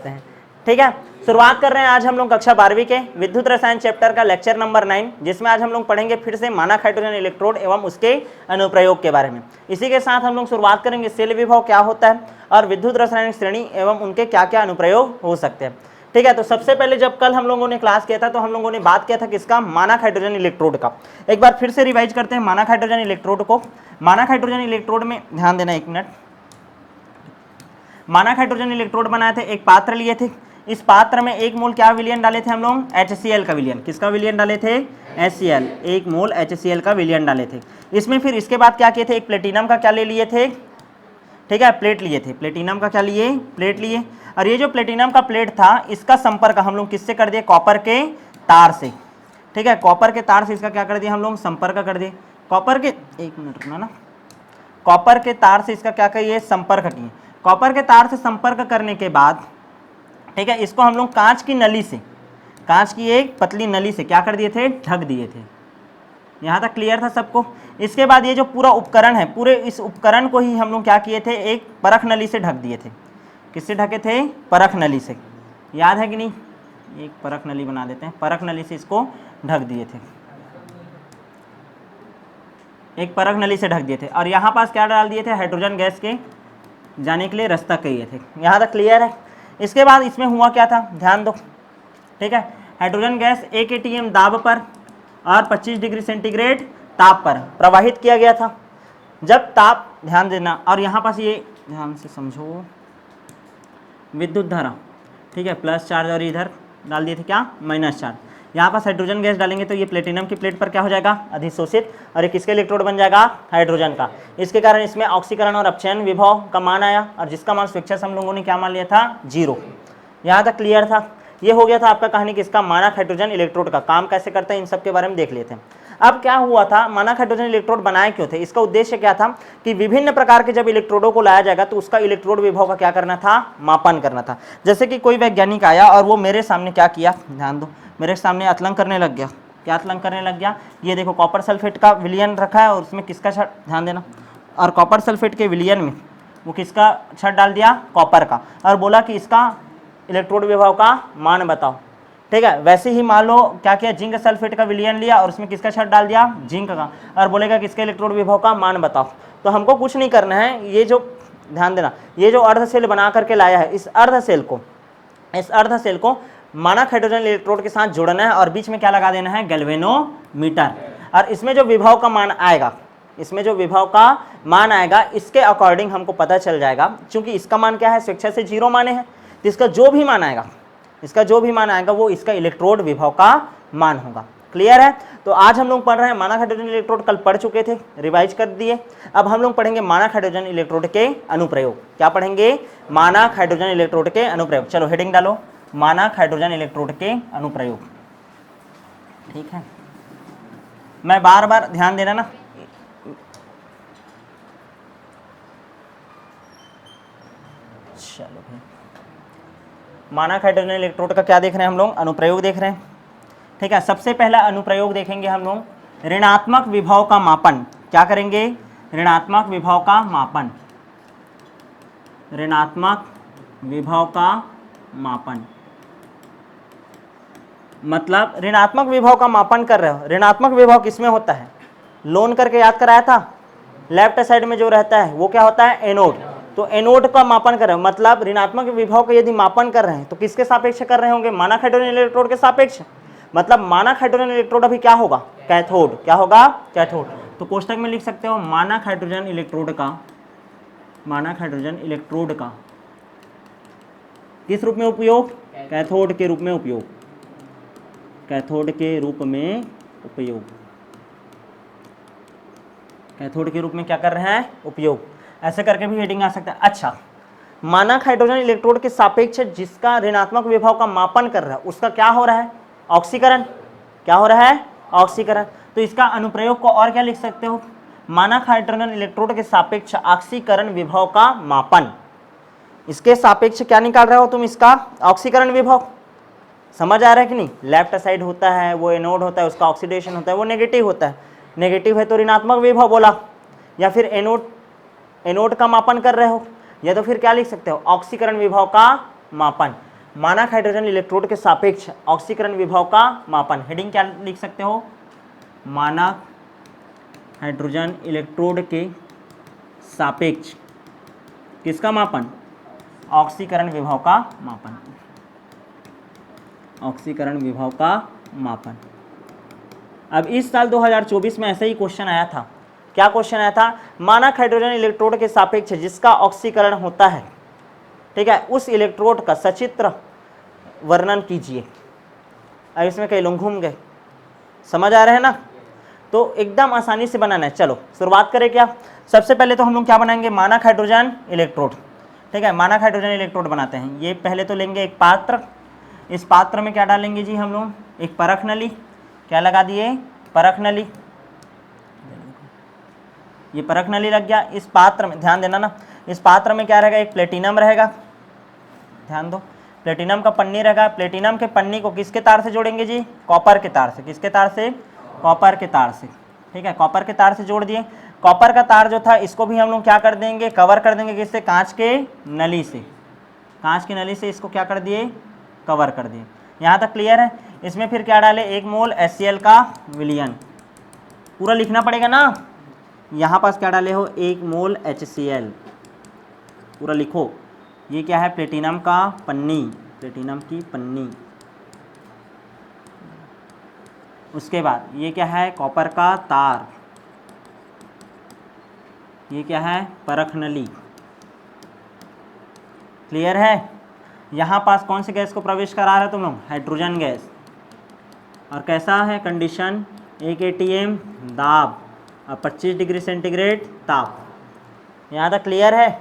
हैं। ठीक है, शुरुआत कर रहे हैं आज हम लोग कक्षा 12वीं के विद्युत रसायन चैप्टर का लेक्चर नंबर 9, जिसमें आज हम लोग पढ़ेंगे फिर से मानक हाइड्रोजन इलेक्ट्रोड एवं उसके अनुप्रयोग के बारे में। इसी के साथ हम लोग शुरुआत करेंगे सेल विभव क्या होता है और विद्युत रासायनिक श्रेणी एवं उनके क्या क्या अनुप्रयोग हो सकते हैं। ठीक है, तो सबसे पहले जब कल हम लोगों ने क्लास किया था तो हम लोगों ने बात किया था किसका, मानक हाइड्रोजन इलेक्ट्रोड का। एक बार फिर से रिवाइज करते हैं मानक हाइड्रोजन इलेक्ट्रोड को। मानक हाइड्रोजन इलेक्ट्रोड में ध्यान देना, एक मिनट। मानक हाइड्रोजन इलेक्ट्रोड बनाए थे, एक पात्र लिए थे, इस पात्र में 1 मोल क्या विलयन डाले थे हम लोग, HCl का विलयन। किसका विलयन डाले थे, HCl, 1 मोल HCl का विलयन डाले थे। इसमें फिर इसके बाद क्या किए थे, एक प्लेटिनम का क्या ले लिए थे, ठीक है, प्लेट लिए थे। प्लेटिनम का क्या लिए, प्लेट लिए। और ये जो प्लेटिनम का प्लेट था इसका संपर्क हम लोग किससे कर दिए, कॉपर के तार से। ठीक है, कॉपर के तार से इसका क्या कर दिया हम लोग, संपर्क कर दिए। कॉपर के, एक मिनट रुकना ना, कॉपर के तार से इसका क्या किए, संपर्क किए। कॉपर के तार से संपर्क करने के बाद, ठीक है, इसको हम लोग कांच की नली से, कांच की एक पतली नली से क्या कर दिए थे, ढक दिए थे। यहाँ तक क्लियर था सबको। इसके बाद ये जो पूरा उपकरण है, पूरे इस उपकरण को ही हम लोग क्या किए थे, एक परख नली से ढक दिए थे। किससे ढके थे, परख नली से। याद है कि नहीं, एक परख नली बना देते हैं, परख नली से इसको ढक दिए थे, एक परख नली से ढक दिए थे। और यहाँ पास क्या डाल दिए थे, हाइड्रोजन गैस के जाने के लिए रास्ता किए थे। यहाँ तक क्लियर है। इसके बाद इसमें हुआ क्या था, ध्यान दो। ठीक है, हाइड्रोजन गैस 1 atm दाब पर और 25 डिग्री सेंटीग्रेड ताप पर प्रवाहित किया गया था। जब ताप, ध्यान देना, और यहाँ पास ये ध्यान से समझो, विद्युत धारा, ठीक है, प्लस चार्ज और इधर डाल दिए थे क्या, माइनस चार्ज। यहाँ पास हाइड्रोजन गैस डालेंगे तो ये प्लेटिनम की प्लेट पर क्या हो जाएगा, अधिशोषित, और ये किसका इलेक्ट्रोड बन जाएगा, हाइड्रोजन का। इसके कारण इसमें ऑक्सीकरण और अपचयन विभव का मान आया, और जिसका मान स्वेच्छा से हम लोगों ने क्या मान लिया था, 0। यहाँ तक क्लियर था। ये हो गया था आपका कहानी किसका, मानक हाइड्रोजन इलेक्ट्रोड का। काम कैसे करते हैं इन सब के बारे में देख लेते हैं। अब क्या हुआ था, मानक हाइड्रोजन इलेक्ट्रोड बनाए क्यों थे, इसका उद्देश्य क्या था कि विभिन्न प्रकार के जब इलेक्ट्रोडों को लाया जाएगा तो उसका इलेक्ट्रोड विभव का क्या करना था, मापन करना था। जैसे कि कोई वैज्ञानिक आया और वो मेरे सामने क्या किया, ध्यान दो, मेरे सामने अतलंग करने लग गया। क्या अतलंग करने लग गया, ये देखो कॉपर सल्फेट का विलयन रखा है और उसमें किसका छड़, ध्यान देना, और कॉपर सल्फेट के विलयन में वो किसका छड़ डाल दिया, कॉपर का, और बोला कि इसका इलेक्ट्रोड विभव का मान बताओ। ठीक है, वैसे ही मान लो क्या किया, जिंक सल्फेट का विलयन लिया और उसमें किसका छड़ डाल दिया, जिंक का, और बोलेगा किसके इलेक्ट्रोड विभव का मान बताओ। तो हमको कुछ नहीं करना है, ये जो, ध्यान देना, ये जो अर्ध सेल बना करके लाया है, इस अर्ध सेल को मानक हाइड्रोजन इलेक्ट्रोड के साथ जोड़ना है और बीच में क्या लगा देना है, गैल्वेनोमीटर। और इसमें जो विभव का मान आएगा, इसमें जो विभव का मान आएगा इसके अकॉर्डिंग हमको पता चल जाएगा, क्योंकि इसका मान क्या है, स्वेच्छा से 0 माने हैं, तो इसका जो भी मान आएगा, इसका जो भी मान आएगा वो इसका इलेक्ट्रोड विभव का मान होगा। क्लियर है। तो आज हम लोग पढ़ रहे हैं मानक हाइड्रोजन इलेक्ट्रोड, कल पढ़ चुके थे, रिवाइज कर दिए। अब हम लोग पढ़ेंगे मानक हाइड्रोजन इलेक्ट्रोड के अनुप्रयोग। क्या पढ़ेंगे, मानक हाइड्रोजन इलेक्ट्रोड के अनुप्रयोग। चलो हेडिंग डालो, मानक हाइड्रोजन इलेक्ट्रोड के अनुप्रयोग। ठीक है, मैं बार बार ध्यान देना ना, चलो भाई, मानक हाइड्रोजन इलेक्ट्रोड का क्या देख रहे हैं हम लोग, अनुप्रयोग देख रहे हैं। ठीक है, सबसे पहला अनुप्रयोग देखेंगे हम लोग, ऋणात्मक विभव का मापन। क्या करेंगे, ऋणात्मक विभव का मापन, ऋणात्मक विभव का मापन। मतलब ऋणात्मक विभव का मापन कर रहे हो। ऋणात्मक विभव किसमें होता है, लोन करके याद कराया था, लेफ्ट साइड में जो रहता है वो क्या होता है, एनोड। तो एनोड का मापन कर रहे हो, मतलब ऋणात्मक विभव का यदि मापन कर रहे हैं तो किसके सापेक्ष कर रहे होंगे, मानक हाइड्रोजन इलेक्ट्रोड के सापेक्ष। मतलब मानक हाइड्रोजन इलेक्ट्रोड अभी क्या होगा, कैथोड। क्या होगा, कैथोड। तो कोष्टक में लिख सकते हो मानक हाइड्रोजन इलेक्ट्रोड का, मानक हाइड्रोजन इलेक्ट्रोड का किस रूप में उपयोग, कैथोड के रूप में उपयोग, कैथोड के रूप में उपयोग, कैथोड के रूप में क्या कर रहे हैं, उपयोग। ऐसे करके भी हेडिंग आ सकता है। अच्छा, मानक हाइड्रोजन इलेक्ट्रोड के सापेक्ष जिसका ऋणात्मक विभव का मापन कर रहा है उसका क्या हो रहा है, ऑक्सीकरण। क्या हो रहा है, ऑक्सीकरण। तो इसका अनुप्रयोग को और क्या लिख सकते हो, मानक हाइड्रोजन इलेक्ट्रोड के सापेक्ष ऑक्सीकरण विभव का मापन। इसके सापेक्ष क्या निकाल रहे हो तुम, इसका ऑक्सीकरण विभव। समझ आ रहा है कि नहीं, लेफ्ट साइड होता है वो एनोड होता है, उसका ऑक्सीडेशन होता है, वो नेगेटिव होता है, नेगेटिव है तो ऋणात्मक विभव बोला, या फिर एनोड का मापन कर रहे हो, या तो फिर क्या लिख सकते हो, ऑक्सीकरण विभव का मापन। मानक हाइड्रोजन इलेक्ट्रोड के सापेक्ष ऑक्सीकरण विभव का मापन। हेडिंग क्या लिख सकते हो, मानक हाइड्रोजन इलेक्ट्रोड के सापेक्ष किसका मापन, ऑक्सीकरण विभव का मापन, ऑक्सीकरण विभव का मापन। अब इस साल 2024 में ऐसा ही क्वेश्चन आया था। क्या क्वेश्चन आया था, मानक हाइड्रोजन इलेक्ट्रोड के सापेक्ष जिसका ऑक्सीकरण होता है, ठीक है, उस इलेक्ट्रोड का सचित्र वर्णन कीजिए। अब इसमें कई लोग घूम गए, समझ आ रहे हैं ना, तो एकदम आसानी से बनाना है। चलो शुरुआत करें क्या, सबसे पहले तो हम लोग क्या बनाएंगे, मानक हाइड्रोजन इलेक्ट्रोड, ठीक है, मानक हाइड्रोजन इलेक्ट्रोड बनाते हैं। ये पहले तो लेंगे एक पात्र, इस पात्र में क्या डालेंगे जी हम लोग, एक परख नली, क्या लगा दिए, परख नली, ये परख नली लग गया। इस पात्र में ध्यान देना ना, इस पात्र में क्या रहेगा, एक प्लेटिनम रहेगा, ध्यान दो, प्लेटिनम का पन्नी रहेगा। प्लेटिनम के पन्नी को किसके तार से जोड़ेंगे जी, कॉपर के तार से। किसके तार से, कॉपर के तार से, ठीक है, कॉपर के तार से जोड़ दिए। कॉपर का तार जो था इसको भी हम लोग क्या कर देंगे, कवर कर देंगे, किससे, कांच के नली से, कांच की नली से इसको क्या कर दिए, कवर कर दिए। यहाँ तक क्लियर है। इसमें फिर क्या डाले, 1 मोल HCl का विलयन, पूरा लिखना पड़ेगा ना, यहाँ पास क्या डाले हो, 1 मोल HCl, पूरा लिखो। ये क्या है, प्लेटिनम का पन्नी, प्लेटिनम की पन्नी। उसके बाद ये क्या है, कॉपर का तार, ये क्या है, परख नली। क्लियर है। यहाँ पास कौन से गैस को प्रवेश करा रहे हो तुम लोग, हाइड्रोजन गैस। और कैसा है कंडीशन, 1 atm दाब और 25 डिग्री सेंटीग्रेड ताप। यहाँ तक क्लियर है,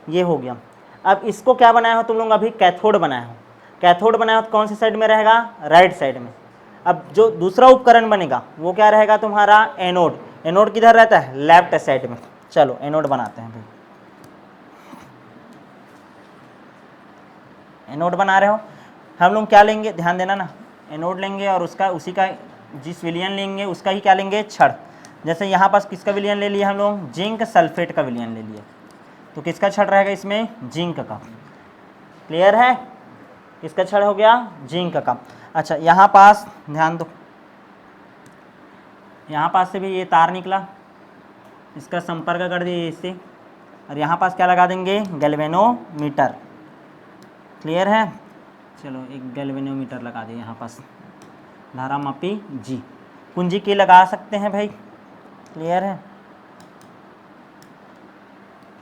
ये हो गया। अब इसको क्या बनाया हो तुम लोग, अभी कैथोड बनाया हो। कैथोड बनाया हो तो कौन सी साइड में रहेगा, राइट साइड में। अब जो दूसरा उपकरण बनेगा वो क्या रहेगा तुम्हारा, एनोड। एनोड किधर रहता है, लेफ्ट साइड में। चलो एनोड बनाते हैं भाई, एनोड बना रहे हो। हम लोग क्या लेंगे, ध्यान देना ना, एनोड लेंगे और उसका उसी का जिस विलयन लेंगे उसका ही क्या लेंगे, छड़। जैसे यहाँ पास किसका विलयन ले लिया हम लोग, जिंक सल्फेट का विलयन ले लिया, तो किसका छड़ रहेगा इसमें, जिंक का। क्लियर है, किसका छड़ हो गया, जिंक का। अच्छा यहाँ पास ध्यान दो, यहाँ पास से भी ये तार निकला, इसका संपर्क कर दिए इससे, और यहाँ पास क्या लगा देंगे, गैल्वेनोमीटर। क्लियर है, चलो एक गैल्वेनोमीटर लगा दिए यहाँ पास, धारा मापी जी, कुंजी की लगा सकते हैं भाई। क्लियर है,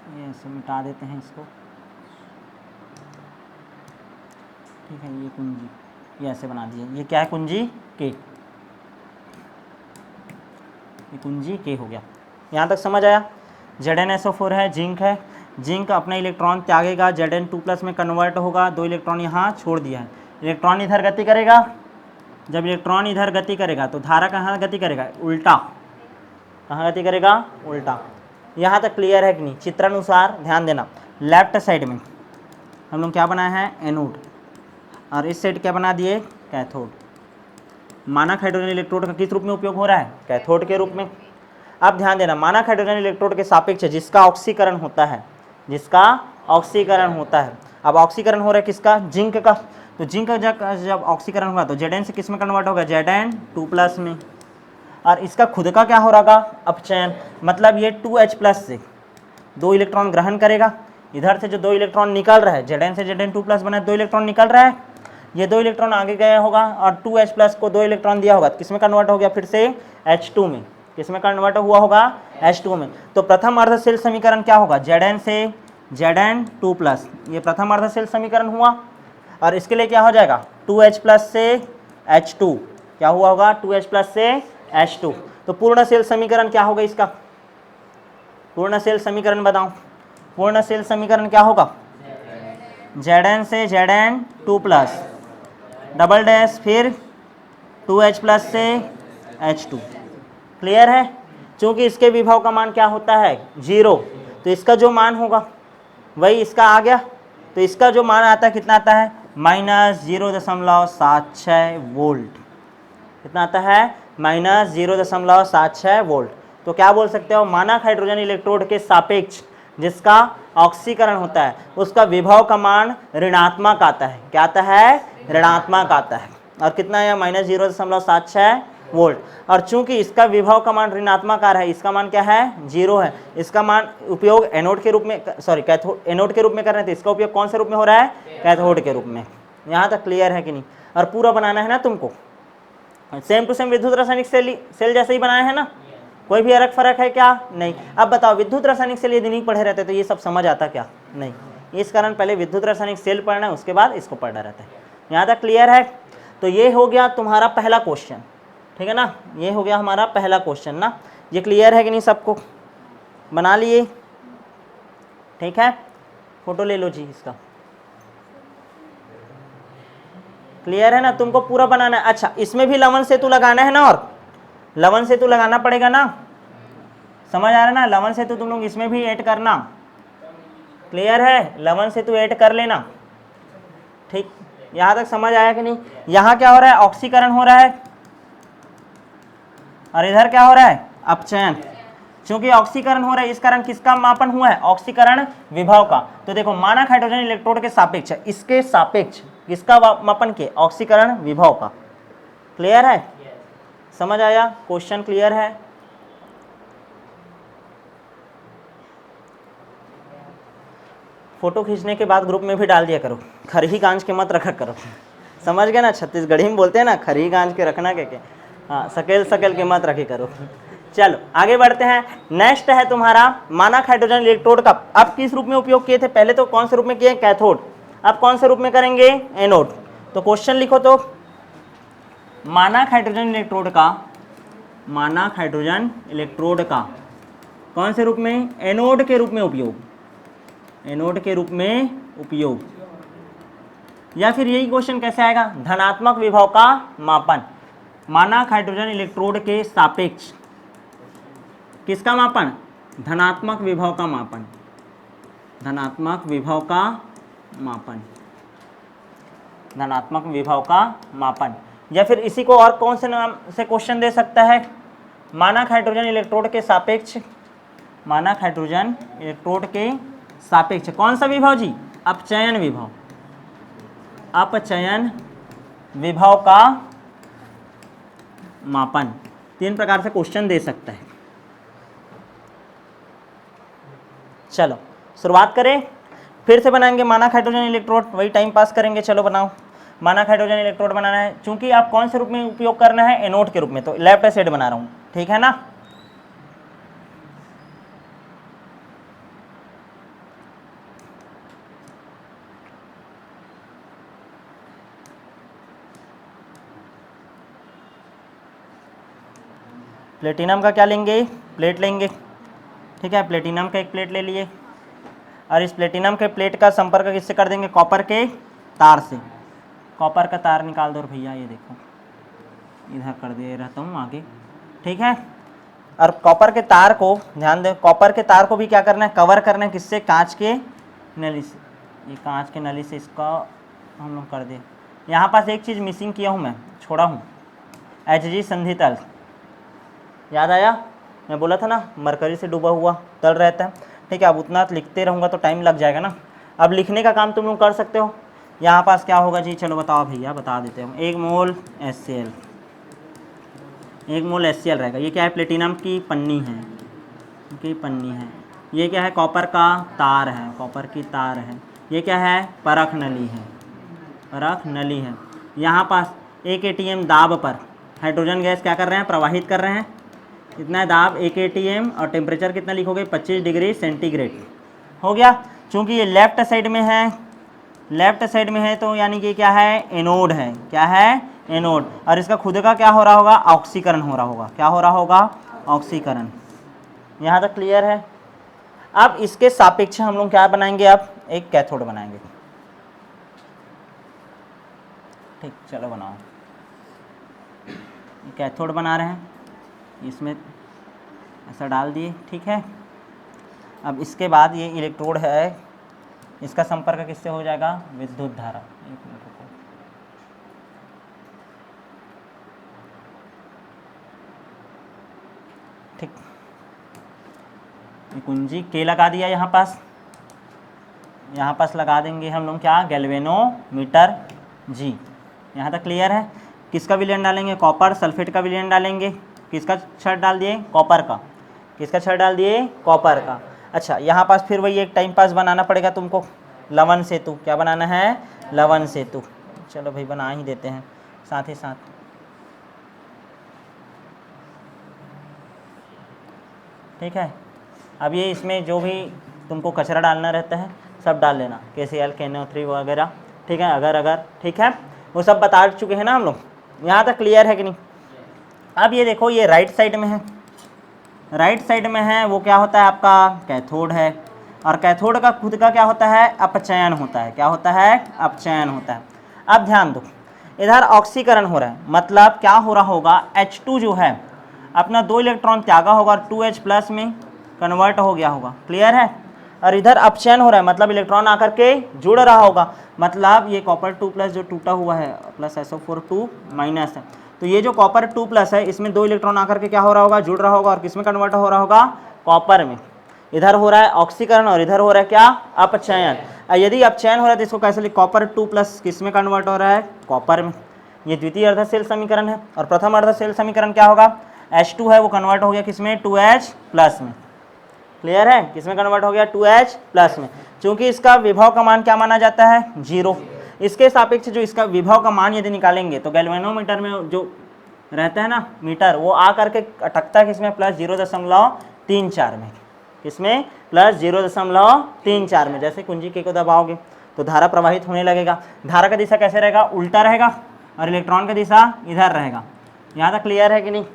ये ऐसे मिटा देते हैं इसको, ठीक है, ये कुंजी, ये ऐसे बना दिए। ये क्या है, कुंजी के, ये कुंजी के हो गया। यहाँ तक समझ आया। ZnSO4 है, जिंक है, जिंक अपना इलेक्ट्रॉन त्यागेगा, Zn2+ में कन्वर्ट होगा, 2 इलेक्ट्रॉन यहाँ छोड़ दिया है। इलेक्ट्रॉन इधर गति करेगा, जब इलेक्ट्रॉन इधर गति करेगा तो धारा कहाँ गति करेगा, उल्टा, कहाँ गति करेगा, उल्टा। यहाँ तक क्लियर है कि नहीं, चित्रानुसार ध्यान देना। लेफ्ट साइड में हम लोग क्या बनाए हैं, एनोड, और इस साइड क्या बना दिए, कैथोड। मानक हाइड्रोजन इलेक्ट्रोड का किस रूप में उपयोग हो रहा है, कैथोड के रूप में। अब ध्यान देना, मानक हाइड्रोजन इलेक्ट्रोड के सापेक्ष जिसका ऑक्सीकरण होता है, जिसका ऑक्सीकरण होता है। अब ऑक्सीकरण हो रहा है किसका, जिंक का, तो जिंक का जब ऑक्सीकरण होगा तो Zn से किस में कन्वर्ट होगा, Zn2+ में। और इसका खुद का क्या हो रहा, अपचयन, मतलब ये 2H+ से 2 इलेक्ट्रॉन ग्रहण करेगा, इधर से जो 2 इलेक्ट्रॉन निकल रहा है, Zn से Zn2+ बना 2 इलेक्ट्रॉन निकल रहा है, ये 2 इलेक्ट्रॉन आगे गया होगा और 2H+ को 2 इलेक्ट्रॉन दिया होगा, किस में कन्वर्ट हो गया, फिर से H2 में। किस में कन्वर्ट हुआ होगा, H2 में। तो प्रथम अर्धशील समीकरण क्या होगा, Zn से Zn2+, ये प्रथम अर्धशील समीकरण हुआ। और इसके लिए क्या हो जाएगा, 2H+ से H2, क्या हुआ होगा, 2H+ से H2। तो पूर्णशील समीकरण क्या होगा इसका, पूर्णशील समीकरण बताओ, पूर्णशील समीकरण क्या होगा, Zn से Zn2+, डबल डैश, फिर 2H+ से H2। क्लियर है। चूंकि इसके विभव का मान क्या होता है, 0, तो इसका जो मान होगा वही इसका आ गया, तो इसका जो मान आता है कितना आता है, -0.76 वोल्ट। कितना आता है, -0.76 वोल्ट। तो क्या बोल सकते हो, मानक हाइड्रोजन इलेक्ट्रोड के सापेक्ष जिसका ऑक्सीकरण होता है उसका विभव का मान ऋणात्मक आता है। क्या आता है? ऋणात्मक आता है। और कितना है? -0.76 वोल्ट। और चूंकि इसका विभव का मान ऋणात्मक आ रहा है, इसका मान क्या है? 0 है। इसका मान उपयोग एनोड के रूप में, सॉरी कैथोड, एनोड के रूप में कर रहे थे, इसका उपयोग कौन से रूप में हो रहा है? कैथोड के रूप में। यहाँ तक क्लियर है कि नहीं? और पूरा बनाना है ना तुमको, सेम टू सेम विद्युत रासायनिक सेल जैसे ही बनाया है ना, कोई भी अलग फर्क है क्या? नहीं। अब बताओ, विद्युत रासायनिक सेल यदि नहीं पढ़े रहते तो ये सब समझ आता क्या? नहीं। इस कारण पहले विद्युत रासायनिक सेल पढ़ना है, उसके बाद इसको पढ़ना रहता है। यहाँ तक क्लियर है? तो ये हो गया तुम्हारा पहला क्वेश्चन, ठीक है ना? ये हो गया हमारा पहला क्वेश्चन ना। ये क्लियर है कि नहीं? सबको बना लिए? ठीक है, फोटो ले लो जी इसका। क्लियर है ना? तुमको पूरा बनाना है। अच्छा, इसमें भी लवण सेतु लगाना है ना, और लवण सेतु लगाना पड़ेगा ना, समझ आ रहा है ना? लवण सेतु तुम लोग इसमें भी ऐड करना। क्लियर है? लवण सेतु ऐड कर लेना। ठीक, यहां तक समझ आया कि नहीं? यहां क्या हो रहा है? ऑक्सीकरण हो रहा है, और इधर क्या हो रहा है? अपचयन। क्योंकि ऑक्सीकरण हो रहा है, इस कारण किसका मापन हुआ है? ऑक्सीकरण विभव का। तो देखो, मानक हाइड्रोजन इलेक्ट्रोड के सापेक्ष, इसके सापेक्ष किसका मापन किए? ऑक्सीकरण विभव का। क्लियर है? समझ आया? क्वेश्चन क्लियर है? फोटो खींचने के बाद ग्रुप में भी डाल दिया करो, खरही गांज के मत रखा करो। समझ गए ना? छत्तीसगढ़ी में बोलते हैं ना, खरही गांज के रखना के हाँ, सकेल सकेल के मत रखे करो। चलो आगे बढ़ते हैं। नेक्स्ट है तुम्हारा मानक हाइड्रोजन इलेक्ट्रोड का अब किस रूप में उपयोग किए थे? पहले तो कौन से रूप में किए? कैथोड। अब कौन से रूप में करेंगे? एनोड। तो क्वेश्चन लिखो तो, मानक हाइड्रोजन इलेक्ट्रोड का, मानक हाइड्रोजन इलेक्ट्रोड का कौन से रूप में? एनोड के रूप में उपयोग, एनोड के रूप में उपयोग। या फिर यही क्वेश्चन कैसे आएगा? धनात्मक विभव का मापन। मानक हाइड्रोजन इलेक्ट्रोड के सापेक्ष किसका मापन? धनात्मक विभव का मापन, धनात्मक विभव का मापन, धनात्मक विभव का मापन। या फिर इसी को और कौन से नाम से क्वेश्चन दे सकता है? मानक हाइड्रोजन इलेक्ट्रोड के सापेक्ष, मानक हाइड्रोजन इलेक्ट्रोड के सापेक्ष कौन सा विभव जी? अपचयन विभव, अपचयन विभव का मापन। तीन प्रकार से क्वेश्चन दे सकता है। चलो शुरुआत करें, फिर से बनाएंगे मानक हाइड्रोजन इलेक्ट्रोड, वही टाइम पास करेंगे। चलो बनाओ। मानक हाइड्रोजन इलेक्ट्रोड बनाना है, चूंकि आप कौन से रूप में उपयोग करना है? एनोड के रूप में, तो लेफ्ट साइड बना रहा हूं, ठीक है ना? प्लेटिनम का क्या लेंगे? प्लेट लेंगे, ठीक है? प्लेटिनम का एक प्लेट ले लिए, और इस प्लेटिनम के प्लेट का संपर्क किससे कर देंगे? कॉपर के तार से। कॉपर का तार निकाल दो भैया, ये देखो इधर कर दे रहता हूँ आगे, ठीक है? और कॉपर के तार को ध्यान दें, कॉपर के तार को भी क्या करना है? कवर करना है किससे? कांच के नली से। ये कांच के नली से इसका हम लोग कर दे। यहाँ पास एक चीज़ मिसिंग किया हूँ, मैं छोड़ा हूँ, HG संधि तल। याद आया? मैं बोला था ना, मरकरी से डूबा हुआ तल रहता है, ठीक है? अब उतना लिखते रहूँगा तो टाइम लग जाएगा ना। अब लिखने का काम तुम लोग कर सकते हो। यहाँ पास क्या होगा जी? चलो बताओ भैया, बता देते हैं। 1 मोल HCl, 1 मोल HCl रहेगा। ये क्या है? प्लेटिनम की पन्नी है, की पन्नी है। ये क्या है? कॉपर का तार है, कॉपर की तार है। ये क्या है? परख नली है, परख नली है। यहाँ पास 1 atm दाब पर हाइड्रोजन गैस क्या कर रहे हैं? प्रवाहित कर रहे हैं। इतना है दाब 1 atm, और टेम्परेचर कितना लिखोगे? 25 डिग्री सेंटीग्रेड। हो गया। चूँकि ये लेफ्ट साइड में है, लेफ्ट साइड में है, तो यानी कि क्या है? एनोड है। क्या है? एनोड। और इसका खुद का क्या हो रहा होगा? ऑक्सीकरण हो रहा होगा। क्या हो रहा होगा? ऑक्सीकरण। यहाँ तक क्लियर है? अब इसके सापेक्ष हम लोग क्या बनाएंगे? अब एक कैथोड बनाएंगे, ठीक? चलो बनाओ। कैथोड बना रहे हैं, इसमें ऐसा डाल दिए, ठीक है? अब इसके बाद ये इलेक्ट्रोड है, इसका संपर्क किससे हो जाएगा? विद्युत धारा। एक मिनट रुको, ठीक? कुंजी के लगा दिया यहाँ पास लगा देंगे हम लोग क्या, गैल्वेनोमीटर जी। यहाँ तक क्लियर है। किसका विलयन डालेंगे, कॉपर सल्फेट का विलयन डालेंगे। किसका छड़ डाल दिए, कॉपर का। किसका छड़ डाल दिए, कॉपर का। अच्छा, यहाँ पास फिर वही एक टाइम पास बनाना पड़ेगा तुमको, लवण सेतु। क्या बनाना है, लवण सेतु। चलो भाई बना ही देते हैं साथ ही साथ। ठीक है, अब ये इसमें जो भी तुमको कचरा डालना रहता है सब डाल लेना, KCl KNO3 वगैरह। ठीक है, अगर ठीक है, वो सब बता चुके हैं ना हम लोग। यहाँ तक क्लियर है कि नहीं। अब ये देखो, ये राइट साइड में है, राइट साइड में है, वो क्या होता है आपका, कैथोड है। और कैथोड का खुद का क्या होता है, अपचयन होता है। क्या होता है, अपचयन होता है। अब ध्यान दो, इधर ऑक्सीकरण हो रहा है, मतलब क्या हो रहा होगा, H2 जो है अपना 2 इलेक्ट्रॉन त्यागा होगा, 2H प्लस में कन्वर्ट हो गया होगा। क्लियर है। और इधर अपचयन हो रहा है, मतलब इलेक्ट्रॉन आकर के जुड़ रहा होगा, मतलब ये कॉपर 2 प्लस जो टूटा हुआ है प्लस SO4 2 माइनस है, तो ये जो कॉपर 2 प्लस है इसमें 2 इलेक्ट्रॉन आकर के क्या हो रहा होगा, जुड़ रहा होगा। और किस में कन्वर्ट हो रहा होगा, कॉपर में। इधर हो रहा है ऑक्सीकरण और इधर हो रहा है क्या, अपचयन। यदि अपचयन हो रहा है तो इसको कैसे लिख, कॉपर 2 प्लस किस में कन्वर्ट हो रहा है, कॉपर में। ये द्वितीय अर्धसेल समीकरण है। और प्रथम अर्धसेल समीकरण क्या होगा, H2 है वो कन्वर्ट हो गया किसमें, 2H प्लस में। क्लियर है, किसमें कन्वर्ट हो गया, 2H प्लस में। क्योंकि इसका विभव का मान क्या माना जाता है, 0। इसके सापेक्ष जो इसका विभव का मान यदि निकालेंगे तो गैल्वेनोमीटर में जो रहता है ना मीटर, वो आ करके अटकता है किसमें, प्लस 0.34 में। किसमें, प्लस 0.34 में। जैसे कुंजी के को दबाओगे तो धारा प्रवाहित होने लगेगा। धारा का दिशा कैसे रहेगा, उल्टा रहेगा, और इलेक्ट्रॉन का दिशा इधर रहेगा। यहाँ तक क्लियर है कि नहीं,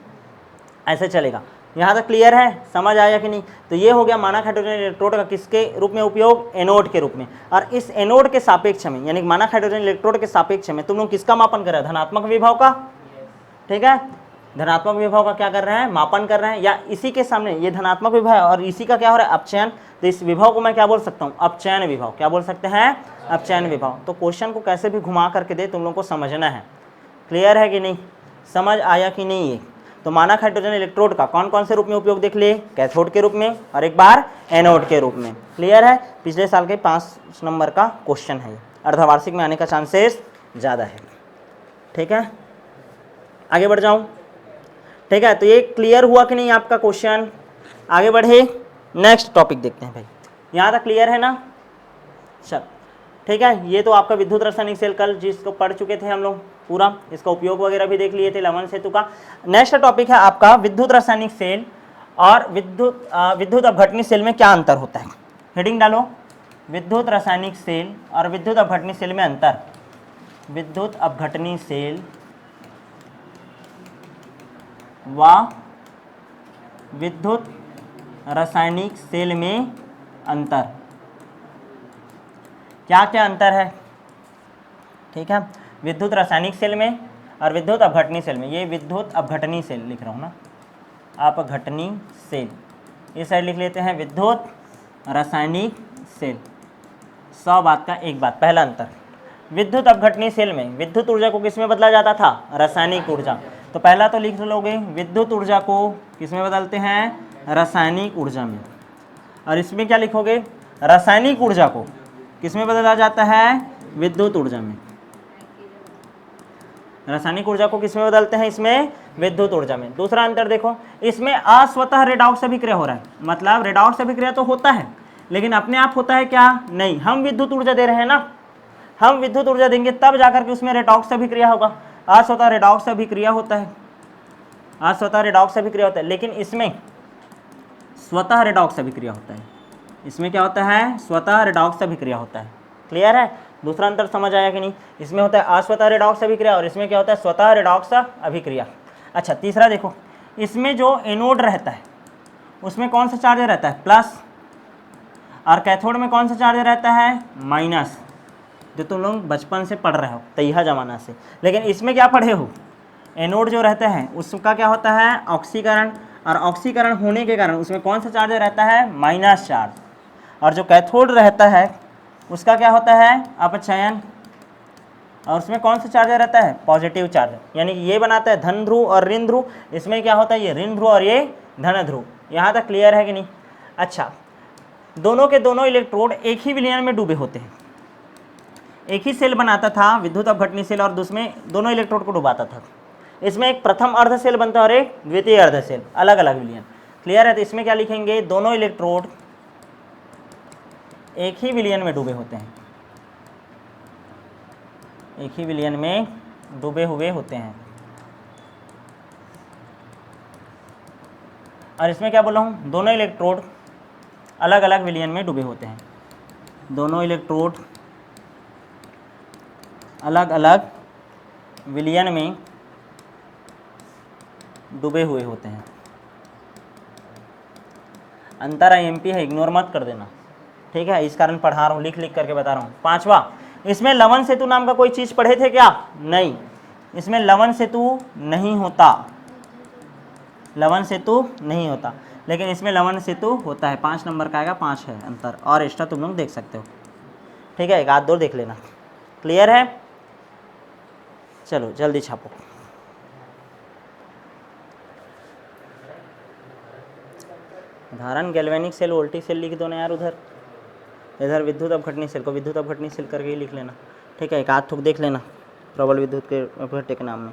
ऐसे चलेगा। यहाँ तक क्लियर है, समझ आया कि नहीं। तो ये हो गया मानक हाइड्रोजन इलेक्ट्रोड का किसके रूप में उपयोग, एनोड के रूप में। और इस एनोड के सापेक्ष में, यानी मानक हाइड्रोजन इलेक्ट्रोड के सापेक्ष में तुम लोग किसका मापन कर रहे हैं, धनात्मक विभव का। ठीक है, धनात्मक विभव का क्या कर रहे हैं, मापन कर रहे हैं। या इसी के सामने ये धनात्मक विभव है और इसी का क्या हो रहा है, अपचयन। तो इस विभव को मैं क्या बोल सकता हूँ, अपचयन विभव। क्या बोल सकते हैं, अपचयन विभव। तो क्वेश्चन को कैसे भी घुमा करके दे तुम लोग को समझना है। क्लियर है कि नहीं, समझ आया कि नहीं। ये तो मानक हाइड्रोजन इलेक्ट्रोड का कौन कौन से रूप में उपयोग देख लिए, कैथोड के रूप में और एक बार एनोड के रूप में। क्लियर है, पिछले साल के 5 नंबर का क्वेश्चन है। अर्धवार्षिक में आने का चांसेस ज़्यादा है। ठीक है, आगे बढ़ जाऊं। ठीक है, तो ये क्लियर हुआ कि नहीं आपका क्वेश्चन। आगे बढ़े, नेक्स्ट टॉपिक देखते हैं भाई। यहाँ तक क्लियर है ना, चल ठीक है। ये तो आपका विद्युत रासायनिक सेल कल जिसको पढ़ चुके थे हम लोग पूरा, इसका उपयोग वगैरह भी देख लिए थे लवण सेतु का। नेक्स्ट टॉपिक है आपका विद्युत रासायनिक सेल और विद्युत अपघटनी सेल में क्या अंतर होता है। हेडिंग डालो, विद्युत रासायनिक सेल और विद्युत अपघटनी सेल में अंतर। विद्युत अपघटनी सेल व विद्युत रासायनिक सेल में अंतर, क्या क्या अंतर है। ठीक है, विद्युत रासायनिक सेल में और विद्युत अपघटनी सेल में। ये विद्युत अपघटनी सेल लिख रहा हूँ ना, अपघटनी सेल। इस साइड लिख लेते हैं विद्युत रासायनिक सेल। 100 बात का एक बात। पहला अंतर, विद्युत अपघटनी सेल में विद्युत ऊर्जा को किस में बदला जाता था, रासायनिक ऊर्जा। तो पहला तो लिख लोगे, विद्युत ऊर्जा को किस में बदलते हैं, रासायनिक ऊर्जा में। और इसमें क्या लिखोगे, रासायनिक ऊर्जा को किस में बदला जाता है, विद्युत ऊर्जा में। रासायनिक ऊर्जा को किस में बदलते हैं, इसमें विद्युत ऊर्जा में। दूसरा अंतर देखो, इसमें अस्वतः रेडॉक्स अभिक्रिया हो रहा है। मतलब रेडॉक्स अभिक्रिया तो होता है लेकिन अपने आप होता है क्या, नहीं। हम विद्युत ऊर्जा दे रहे हैं ना, हम विद्युत ऊर्जा देंगे तब जाकर के उसमें रेडॉक्स अभिक्रिया होगा। अस्वतः रेडॉक्स अभिक्रिया होता है, अस्वतः रेडॉक्स अभिक्रिया होता है। लेकिन इसमें स्वतः रेडॉक्स अभिक्रिया होता है। इसमें क्या होता है, स्वतः रेडॉक्स अभिक्रिया होता है। क्लियर है, दूसरा अंतर समझ आया कि नहीं। इसमें होता है अस्वतः रेडॉक्स अभिक्रिया और इसमें क्या होता है, स्वतः रेडॉक्स अभिक्रिया। अच्छा, तीसरा देखो, इसमें जो एनोड रहता है उसमें कौन सा चार्ज रहता है, प्लस। और कैथोड में कौन सा चार्ज रहता है, माइनस। जो तुम लोग बचपन से पढ़ रहे हो, तैहा जमाना से। लेकिन इसमें क्या पढ़े हो, एनोड जो रहता है उसका क्या होता है, ऑक्सीकरण। और ऑक्सीकरण होने के कारण उसमें कौन सा चार्ज रहता है, माइनस चार्ज। और जो कैथोड रहता है उसका क्या होता है, अपचयन। और उसमें कौन सा चार्ज रहता है, पॉजिटिव चार्ज। यानी कि ये बनाता है धन ध्रुव और ऋण ध्रुव। इसमें क्या होता है, ये ऋण ध्रुव और ये धन ध्रुव। यहाँ तक क्लियर है कि नहीं। अच्छा, दोनों के दोनों इलेक्ट्रोड एक ही विलयन में डूबे होते हैं। एक ही सेल बनाता था विद्युत अपघटनी सेल और दूसरे दोनों इलेक्ट्रोड को डुबाता था। इसमें एक प्रथम अर्ध सेल बनता है और एक द्वितीय अर्ध सेल, अलग अलग विलयन। क्लियर है? तो इसमें क्या लिखेंगे, दोनों इलेक्ट्रोड एक ही विलयन में डूबे होते हैं, एक ही विलयन में डूबे हुए होते हैं। और इसमें क्या बोला हूँ, दोनों इलेक्ट्रोड अलग अलग विलयन में डूबे होते हैं, दोनों इलेक्ट्रोड अलग अलग विलयन में डूबे हुए होते हैं। अंतर IMP है, इग्नोर मत कर देना, ठीक है? इस कारण पढ़ा रहा हूँ, लिख लिख करके बता रहा हूँ। पांचवा, इसमें लवन सेतु नाम का कोई चीज़ पढ़े थे क्या? नहीं, इसमें लवन सेतु नहीं होता, लवन सेतु नहीं होता, लेकिन इसमें लवन सेतु होता है। 5 नंबर का आएगा, 5 है अंतर, और एक्स्ट्रा तुम लोग देख सकते हो, ठीक है? एक आध दो देख लेना। क्लियर है? चलो जल्दी छापो। धारण गैल्वेनिक सेल, वोल्टिक सेल लिख दो ना यार उधर, इधर विद्युत अपघटनी सेल को विद्युत अपघटनी सेल करके ही लिख लेना, ठीक है? एक आध थूक देख लेना प्रबल विद्युत के अपघट्य के नाम में।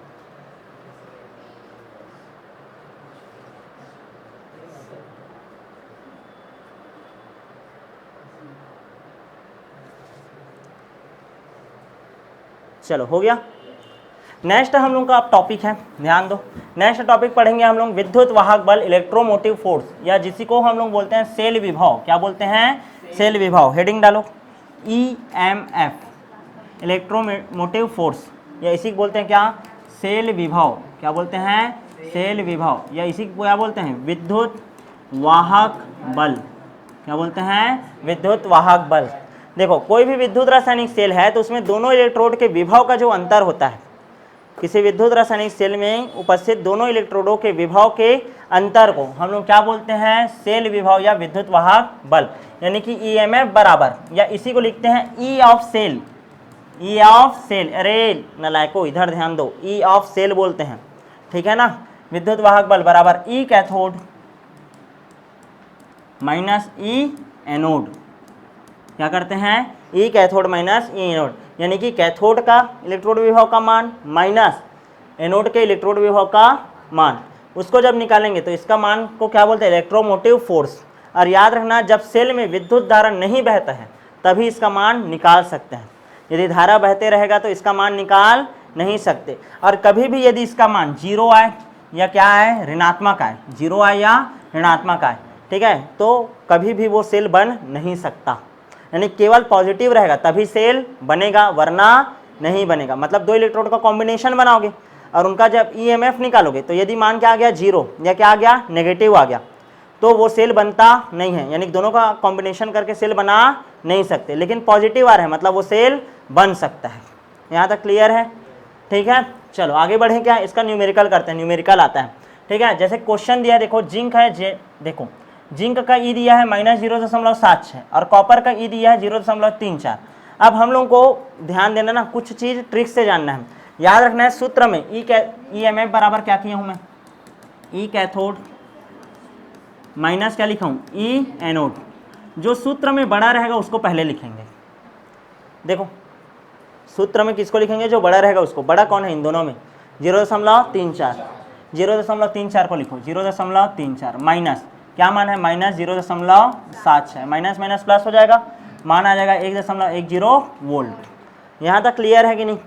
चलो हो गया। नेक्स्ट हम लोग का अब टॉपिक है, ध्यान दो, नेक्स्ट टॉपिक पढ़ेंगे हम लोग विद्युत वाहक बल, इलेक्ट्रोमोटिव फोर्स, या जिसी को हम लोग बोलते हैं सेल विभव। क्या बोलते हैं? सेल विभव। हेडिंग डालो, EMF, इलेक्ट्रोमोटिव फोर्स, या इसी को बोलते हैं क्या? सेल विभव। क्या बोलते हैं? सेल विभव, या इसी को क्या बोलते हैं? विद्युत वाहक बल। क्या बोलते हैं? विद्युत वाहक बल। देखो, कोई भी विद्युत रासायनिक सेल है तो उसमें दोनों इलेक्ट्रोड के विभव का जो अंतर होता है, किसी विद्युत रासायनिक सेल में उपस्थित दोनों इलेक्ट्रोडों के विभव के अंतर को हम लोग क्या बोलते हैं? सेल विभव या विद्युत वाहक बल, यानी कि EMF बराबर, या इसी को लिखते हैं E of cell, E of cell. अरे नलायको इधर ध्यान दो, E ऑफ सेल बोलते हैं, ठीक है ना? विद्युत वाहक बल बराबर E cathode minus E anode. क्या करते हैं? E cathode minus E anode, यानी कि कैथोड का इलेक्ट्रोड विभव का मान माइनस एनोड के इलेक्ट्रोड विभव का मान, उसको जब निकालेंगे तो इसका मान को क्या बोलते हैं? Electromotive force. और याद रखना, जब सेल में विद्युत धारा नहीं बहता है तभी इसका मान निकाल सकते हैं, यदि धारा बहते रहेगा तो इसका मान निकाल नहीं सकते। और कभी भी यदि इसका मान 0 आए या क्या आए? ऋणात्मक आए, 0 आए या ऋणात्मक आए, ठीक है, तो कभी भी वो सेल बन नहीं सकता, यानी केवल पॉजिटिव रहेगा तभी सेल बनेगा, वरना नहीं बनेगा। मतलब दो इलेक्ट्रोड का कॉम्बिनेशन बनाओगे और उनका जब EMF निकालोगे तो यदि मान क्या आ गया? 0, या क्या आ गया? नेगेटिव आ गया, तो वो सेल बनता नहीं है, यानी दोनों का कॉम्बिनेशन करके सेल बना नहीं सकते। लेकिन पॉजिटिव आ रहा है मतलब वो सेल बन सकता है। यहाँ तक क्लियर है? ठीक है, चलो आगे बढ़ें। क्या इसका न्यूमेरिकल करते हैं, न्यूमेरिकल आता है, ठीक है? जैसे क्वेश्चन दिया, देखो जिंक है, देखो जिंक का E दिया है -0.76 और कॉपर का E दिया है 0.34। अब हम लोग को ध्यान देना ना, कुछ चीज़ ट्रिक से जानना है, याद रखना है। सूत्र में EMF बराबर क्या किया हूँ मैं? E कैथोड माइनस क्या लिखा हूँ? E anode. जो सूत्र में बड़ा रहेगा उसको पहले लिखेंगे। देखो सूत्र में किसको लिखेंगे? जो बड़ा रहेगा उसको। बड़ा कौन है इन दोनों में? 0.34, 0.34 को लिखो, 0.34 माइनस क्या मान है? -0.76, माइनस माइनस प्लस हो जाएगा, मान आ जाएगा 1.10 वोल्ट। यहाँ तक क्लियर है कि नहीं?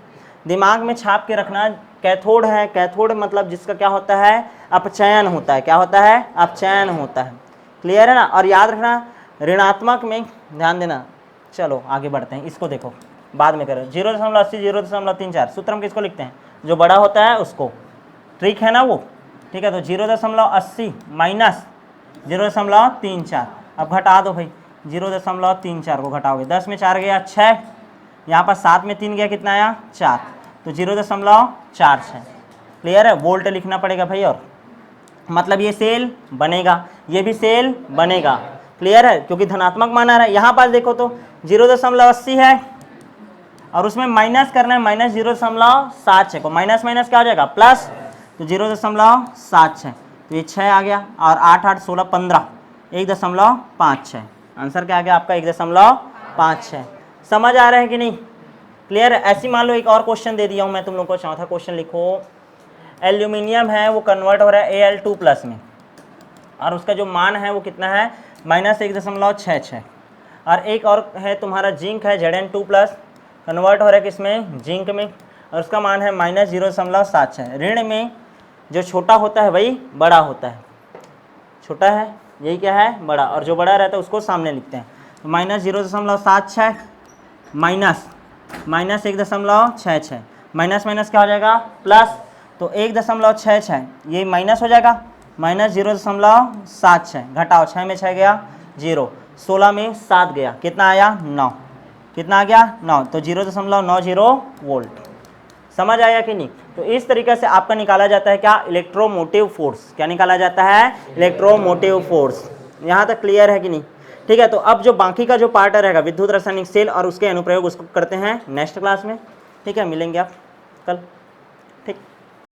दिमाग में छाप के रखना, कैथोड है, कैथोड मतलब जिसका क्या होता है? अपचयन होता है। क्या होता है? अपचयन होता है। क्लियर है ना? और याद रखना ऋणात्मक में ध्यान देना। चलो आगे बढ़ते हैं, इसको देखो बाद में करो। 0.80, 0.34 सूत्र में किसको लिखते हैं? जो बड़ा होता है उसको। ट्रिक है ना वो, ठीक है? तो 0.80 माइनस 0.34, अब घटा दो भाई, 0.34 को घटाओगे, 10 में 4 गया 6, यहाँ पर 7 में 3 गया, कितना आया? 4, तो 0.46। क्लियर है? वोल्ट लिखना पड़ेगा भाई, और मतलब ये सेल बनेगा, ये भी सेल बनेगा। क्लियर है? क्योंकि धनात्मक मान आ रहा है। यहाँ पर देखो तो 0.80 है और उसमें माइनस करना है, -0.76 को, माइनस माइनस क्या हो जाएगा? प्लस, तो 0.76, तो ये 6 आ गया, और 8 8 16 15, 1.56। आंसर क्या आ गया आपका 1.56। समझ आ रहा है कि नहीं? क्लियर है? ऐसी मान लो एक और क्वेश्चन दे दिया हूँ मैं तुम लोग को, चौथा क्वेश्चन लिखो। एल्यूमिनियम है वो कन्वर्ट हो रहा है Al2+ में, और उसका जो मान है वो कितना है -1.66। और एक और है तुम्हारा जिंक है Zn2+, कन्वर्ट हो रहा है किसमें, जिंक में, और उसका मान है -0.76। ऋण में जो छोटा होता है वही बड़ा होता है, छोटा है यही क्या है बड़ा, और जो बड़ा रहता है उसको सामने लिखते हैं। तो -0.76 माइनस -1.66, माइनस माइनस क्या हो जाएगा प्लस, तो 1.66 ये माइनस हो जाएगा, -0.76 घटाओ, 6 में 6 गया 0, 16 में 7 गया, कितना आया 9, कितना आ गया 9, तो 0.90 वोल्ट। समझ आया कि नहीं? तो इस तरीके से आपका निकाला जाता है क्या, इलेक्ट्रोमोटिव फोर्स। क्या निकाला जाता है, इलेक्ट्रोमोटिव फोर्स। यहाँ तक क्लियर है कि नहीं? ठीक है, तो अब जो बाकी का जो पार्ट रहेगा विद्युत रासायनिक सेल और उसके अनुप्रयोग, उसको करते हैं नेक्स्ट क्लास में। ठीक है, मिलेंगे आप कल। ठीक।